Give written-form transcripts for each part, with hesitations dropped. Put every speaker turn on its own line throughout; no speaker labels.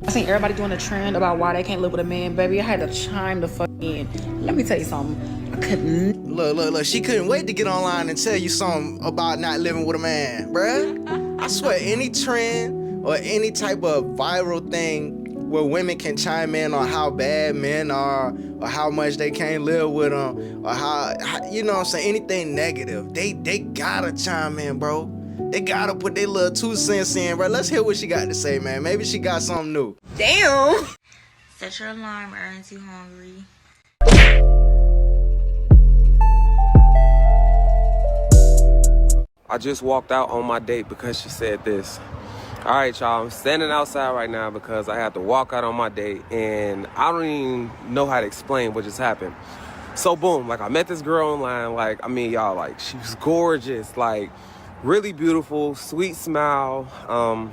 I seen everybody doing a trend about why they can't live with a man, baby. I had to chime the fuck in. Let me tell you something. I couldn't.
Look, she couldn't wait to get online and tell you something about not living with a man, bruh. I swear, any trend or any type of viral thing where women can chime in on how bad men are or how much they can't live with them or how you know what I'm saying, anything negative, they gotta chime in, bro. They gotta put their little 2 cents in, bro. Let's hear what she got to say, man. Maybe she got something new.
Damn. Set your alarm, aren't you hungry?
I just walked out on my date because she said this. All right, y'all, I'm standing outside right now because I had to walk out on my date and I don't even know how to explain what just happened. So boom, like I met this girl online, like, I mean, y'all, like she was gorgeous, like really beautiful, sweet smile,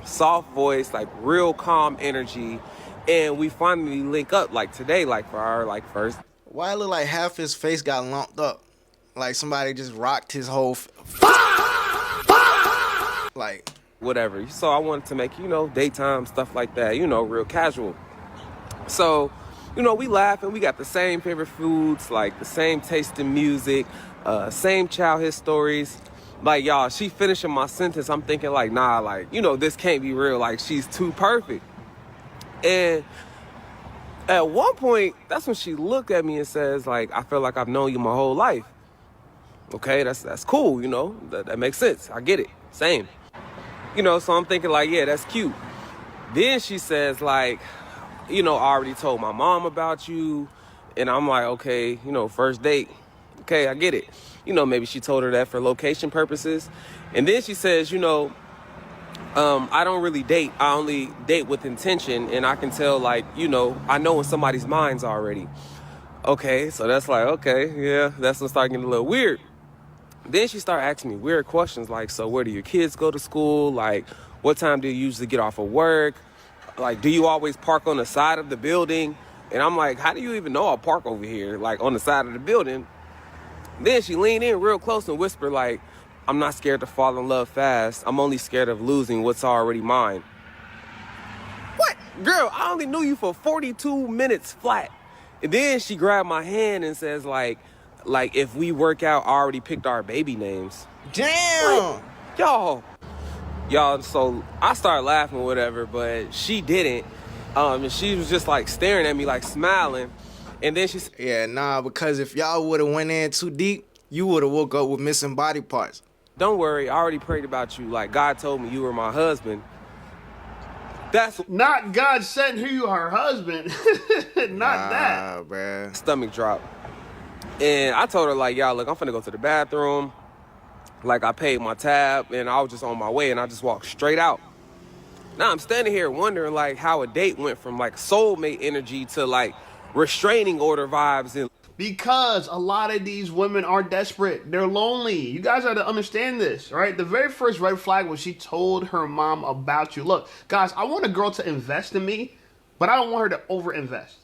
soft voice, like real calm energy. And we finally link up like today, like for our like first.
Why it look like half his face got lumped up? Like somebody just rocked his whole like
whatever. So I wanted to make, daytime stuff like that, real casual. So, we laugh and we got the same favorite foods, like the same taste in music, same childhood stories. Like, y'all, she finishing my sentence. I'm thinking like, nah, like, this can't be real. Like, she's too perfect. And at one point, that's when she looked at me and says, like, I feel like I've known you my whole life. Okay, that's cool, that makes sense. I get it. Same. So I'm thinking like, yeah, that's cute. Then she says like, I already told my mom about you. And I'm like, okay, first date. Okay, I get it. Maybe she told her that for location purposes. And then she says, I don't really date. I only date with intention. And I can tell like, I know in somebody's minds already. Okay, so that's like, okay, yeah, that's when it started getting a little weird. Then she started asking me weird questions like, so where do your kids go to school? Like, what time do you usually get off of work? Like, do you always park on the side of the building? And I'm like, how do you even know I park over here, like on the side of the building? Then she leaned in real close and whispered like, I'm not scared to fall in love fast. I'm only scared of losing what's already mine. What? Girl, I only knew you for 42 minutes flat. And then she grabbed my hand and says like if we work out, I already picked our baby names.
Damn!
Like, y'all, so I started laughing or whatever, but she didn't. And she was just like staring at me, like smiling. And then she said,
yeah, nah, because if y'all would have went in too deep, you would have woke up with missing body parts.
Don't worry, I already prayed about you. Like God told me you were my husband. That's
not God sent you her husband. Not that.
Bruh.
Stomach drop. And I told her like, y'all, look, I'm finna go to the bathroom. Like I paid my tab and I was just on my way and I just walked straight out. Now I'm standing here wondering like how a date went from like soulmate energy to like restraining order vibes. And
because a lot of these women are desperate. They're lonely. You guys have to understand this, right? The very first red flag was she told her mom about you. Look, guys, I want a girl to invest in me, but I don't want her to overinvest.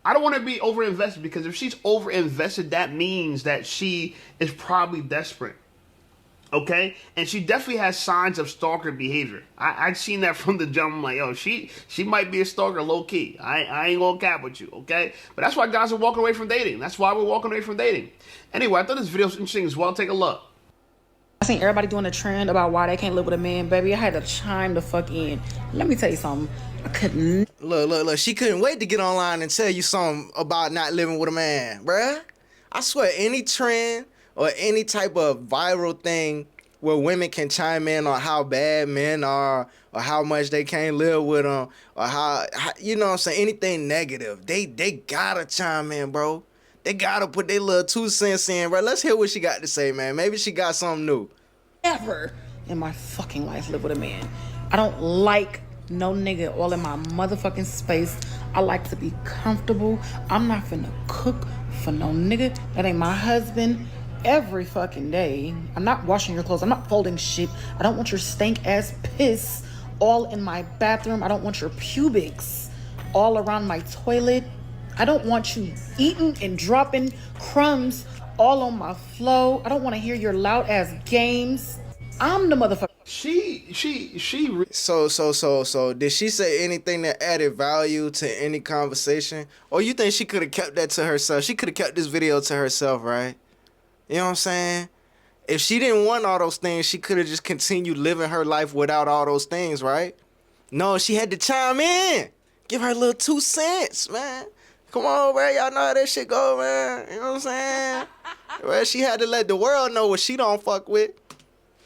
I don't want to be overinvested because if she's overinvested, that means that she is probably desperate. Okay? And she definitely has signs of stalker behavior. I've seen that from the jump. I'm like, yo, she might be a stalker low-key. I ain't gonna cap with you, okay? But that's why guys are walking away from dating. That's why we're walking away from dating. Anyway, I thought this video was interesting as well. Take a look.
I seen everybody doing a trend about why they can't live with a man, baby. I had to chime the fuck in. Let me tell you something. I couldn't.
Look, she couldn't wait to get online and tell you something about not living with a man, bruh. I swear, any trend or any type of viral thing where women can chime in on how bad men are or how much they can't live with them or how you know what I'm saying, anything negative, they gotta chime in, bro. They gotta put their little 2 cents in, bro. Let's hear what she got to say, man. Maybe she got something new.
Ever in my fucking life live with a man. I don't like no nigga all in my motherfucking space. I like to be comfortable. I'm not finna cook for no nigga that ain't my husband every fucking day. I'm not washing your clothes. I'm not folding shit. I don't want your stank ass piss all in my bathroom. I don't want your pubics all around my toilet. I don't want you eating and dropping crumbs all on my floor. I don't want to hear your loud ass games. I'm the motherfucker.
So did she say anything that added value to any conversation? Or you think she could have kept that to herself? She could have kept this video to herself, right? You know what I'm saying? If she didn't want all those things, she could have just continued living her life without all those things, right? No, she had to chime in. Give her a little 2 cents, man. Come on, bro. Y'all know how that shit go, man. You know what I'm saying? Well, she had to let the world know what she don't fuck with.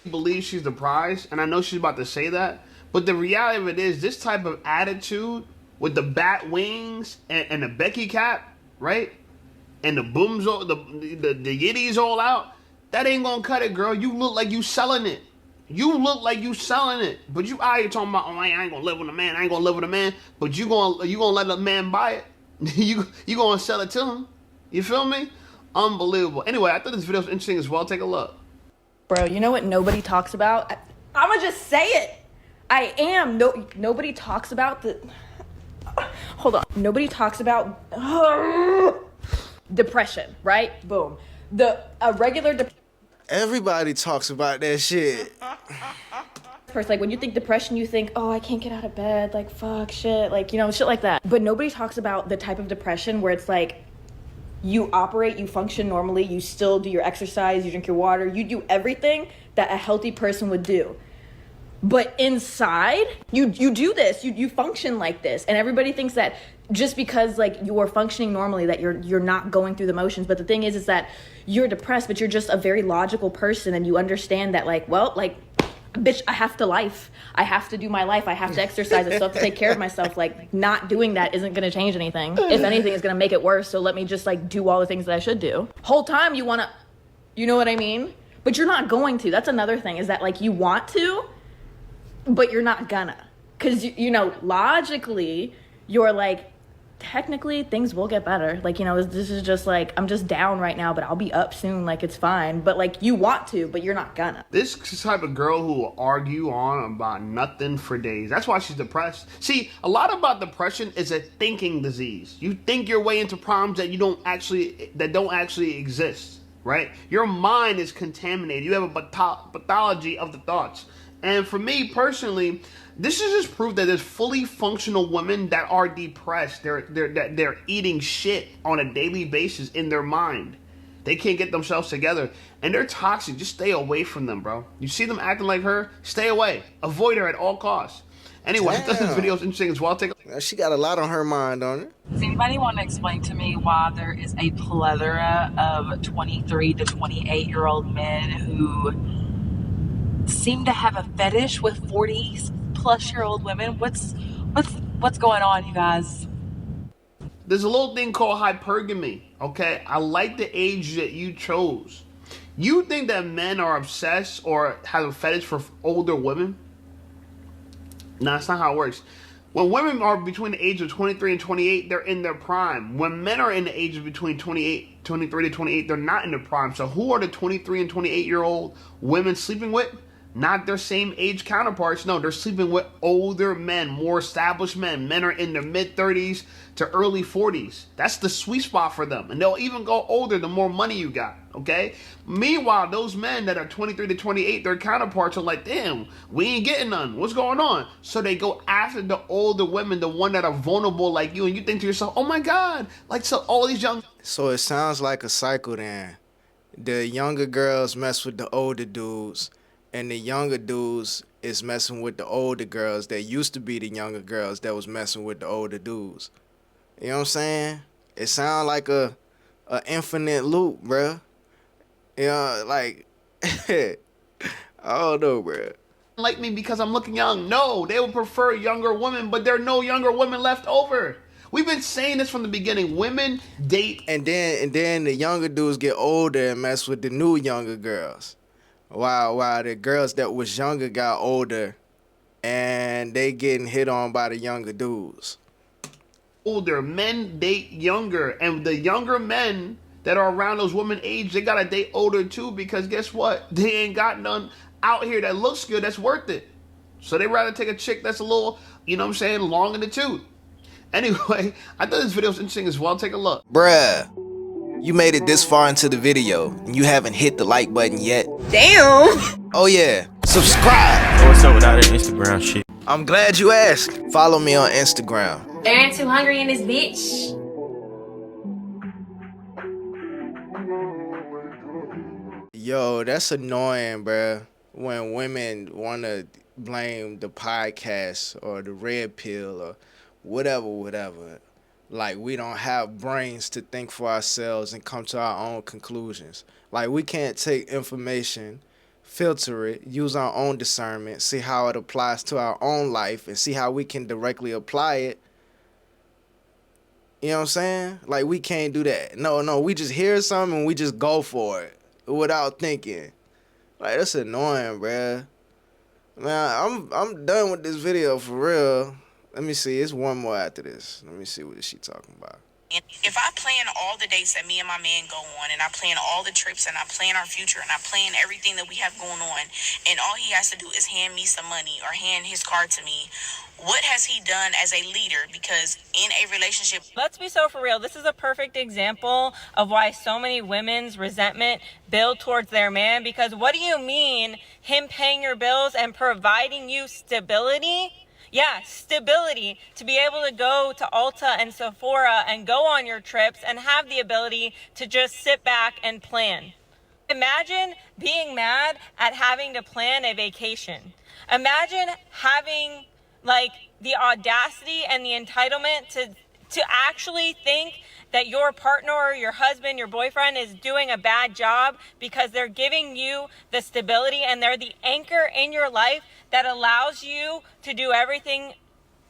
Believes she's the prize, and I know she's about to say that, but the reality of it is this type of attitude with the bat wings and the Becky cap, right? And the booms, the yitties all out, that ain't gonna cut it, girl. You look like you selling it. You look like you selling it. But you out here talking about, oh, I ain't gonna live with a man, I ain't gonna live with a man, but you gonna let a man buy it. you gonna sell it to him. You feel me? Unbelievable. Anyway, I thought this video was interesting as well. Take a look.
Bro, you know what nobody talks about? I'ma just say it. I am. Nobody talks about the... Hold on. Nobody talks about depression, right? Boom. A regular
Everybody talks about that shit.
person, like when you think depression, you think, oh, I can't get out of bed, like fuck, shit, like, you know, shit like that. But nobody talks about the type of depression where it's like, you operate, you function normally, you still do your exercise, you drink your water, you do everything that a healthy person would do. But inside, you do this, you function like this. And everybody thinks that just because like you are functioning normally that you're not going through the motions. But the thing is that you're depressed, but you're just a very logical person and you understand that like, well, like, bitch, I have to life. I have to do my life. I have to exercise. I still have to take care of myself. Like, not doing that isn't going to change anything. If anything, it's going to make it worse. So let me just, like, do all the things that I should do. Whole time you want to, you know what I mean? But you're not going to. That's another thing, is that, like, you want to, but you're not gonna. Because, you know, logically, you're, like, technically things will get better. Like, you know, this is just like, I'm just down right now, but I'll be up soon. Like, it's fine. But like, you want to, but you're not gonna.
This type of girl who will argue on about nothing for days. That's why she's depressed. See, a lot about depression is a thinking disease. You think your way into problems that don't actually exist, right? Your mind is contaminated. You have a pathology of the thoughts. And for me personally, this is just proof that there's fully functional women that are depressed. They're eating shit on a daily basis in their mind. They can't get themselves together. And they're toxic. Just stay away from them, bro. You see them acting like her? Stay away. Avoid her at all costs. Anyway, I thought this video was interesting as well. Take a...
She got a lot on her mind on it.
Does anybody want to explain to me why there is a plethora of 23 to 28-year-old men who seem to have a fetish with 40-plus-year-old women? What's going on, you guys?
There's a little thing called hypergamy, okay? I like the age that you chose. You think that men are obsessed or have a fetish for older women? No, that's not how it works. When women are between the age of 23 and 28, they're in their prime. When men are in the age of between 23 to 28, they're not in their prime. So who are the 23 and 28-year-old women sleeping with? Not their same age counterparts. No, they're sleeping with older men, more established men. Men are in their mid-30s to early 40s. That's the sweet spot for them. And they'll even go older the more money you got, okay? Meanwhile, those men that are 23 to 28, their counterparts are like, damn, we ain't getting none. What's going on? So they go after the older women, the one that are vulnerable like you. And you think to yourself, oh my God, like so all these young...
So it sounds like a cycle then. The younger girls mess with the older dudes, and the younger dudes is messing with the older girls that used to be the younger girls that was messing with the older dudes. You know what I'm saying? It sounds like a infinite loop, bruh. You know, like, I don't know, bruh.
Like me because I'm looking young. No, they would prefer younger women, but there are no younger women left over. We've been saying this from the beginning. Women date.
And then the younger dudes get older and mess with the new younger girls. While the girls that was younger got older and they getting hit on by the younger dudes.
Older men date younger, and the younger men that are around those women age, they gotta date older too, because guess what? They ain't got none out here that looks good, that's worth it. So they rather take a chick that's a little, you know what I'm saying, long in the tooth. Anyway, I thought this video was interesting as well. Take a look.
Bruh, you made it this far into the video and you haven't hit the like button yet.
Damn.
Oh yeah, subscribe.
What's up with all that Instagram shit?
I'm glad you asked. Follow me on Instagram.
Aaron too hungry in this bitch.
Yo, that's annoying, bruh. When women want to blame the podcast or the red pill or whatever. Like, we don't have brains to think for ourselves and come to our own conclusions. Like, we can't take information, filter it, use our own discernment, see how it applies to our own life, and see how we can directly apply it. You know what I'm saying? Like, we can't do that. No, we just hear something and we just go for it without thinking. Like, that's annoying, bruh. Man, I'm done with this video for real. Let me see. It's one more after this. Let me see what is she talking about.
And if I plan all the dates that me and my man go on, and I plan all the trips, and I plan our future, and I plan everything that we have going on, and all he has to do is hand me some money or hand his car to me, what has he done as a leader? Because in a relationship...
Let's be so for real. This is a perfect example of why so many women's resentment build towards their man. Because what do you mean him paying your bills and providing you stability? Yeah, stability to be able to go to Ulta and Sephora and go on your trips and have the ability to just sit back and plan. Imagine being mad at having to plan a vacation. Imagine having like the audacity and the entitlement to actually think that your partner or your husband, your boyfriend is doing a bad job because they're giving you the stability and they're the anchor in your life that allows you to do everything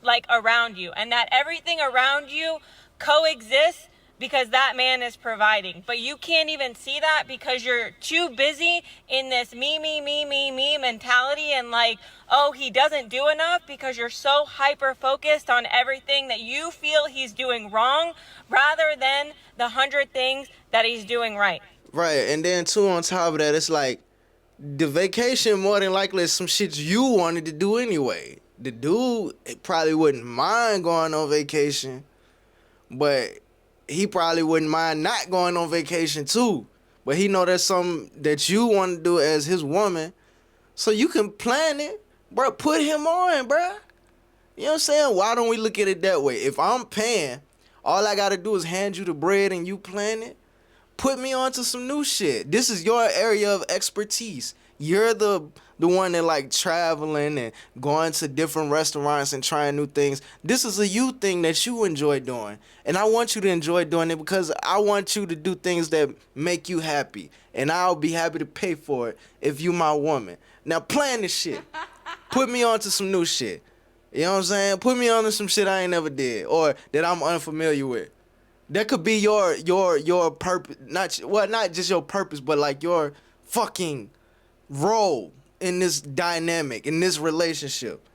like around you, and that everything around you coexists because that man is providing. But you can't even see that because you're too busy in this me mentality and like, oh, he doesn't do enough, because you're so hyper focused on everything that you feel he's doing wrong rather than the 100 things that he's doing right.
Right, and then too, on top of that, it's like the vacation more than likely is some shit you wanted to do anyway. The dude probably wouldn't mind going on vacation, but he probably wouldn't mind not going on vacation too. But he know that's something that you want to do as his woman, so you can plan it, bro. Put him on, bro. You know what I'm saying? Why don't we look at it that way? If I'm paying, all I got to do is hand you the bread and you plan it. Put me on to some new shit. This is your area of expertise. You're the one that like traveling and going to different restaurants and trying new things. This is a you thing that you enjoy doing. And I want you to enjoy doing it because I want you to do things that make you happy. And I'll be happy to pay for it if you my woman. Now plan this shit. Put me on to some new shit. You know what I'm saying? Put me on to some shit I ain't never did or that I'm unfamiliar with. That could be your purpose, not just your purpose, but like your fucking role in this dynamic, in this relationship.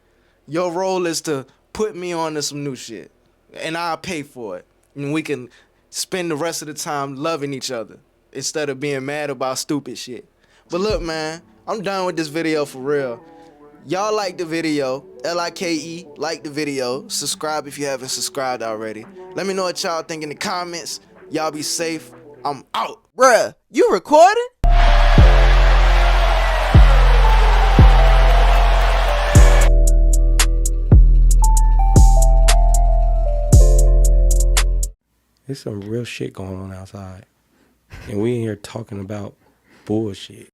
Your role is to put me on to some new shit, and I'll pay for it, and we can spend the rest of the time loving each other instead of being mad about stupid shit. But look, man, I'm done with this video for real. Y'all like the video, L-I-K-E, like the video. Subscribe if you haven't subscribed already. Let me know what y'all think in the comments. Y'all be safe. I'm out. Bruh, you recording?
There's some real shit going on outside. And we in here talking about bullshit.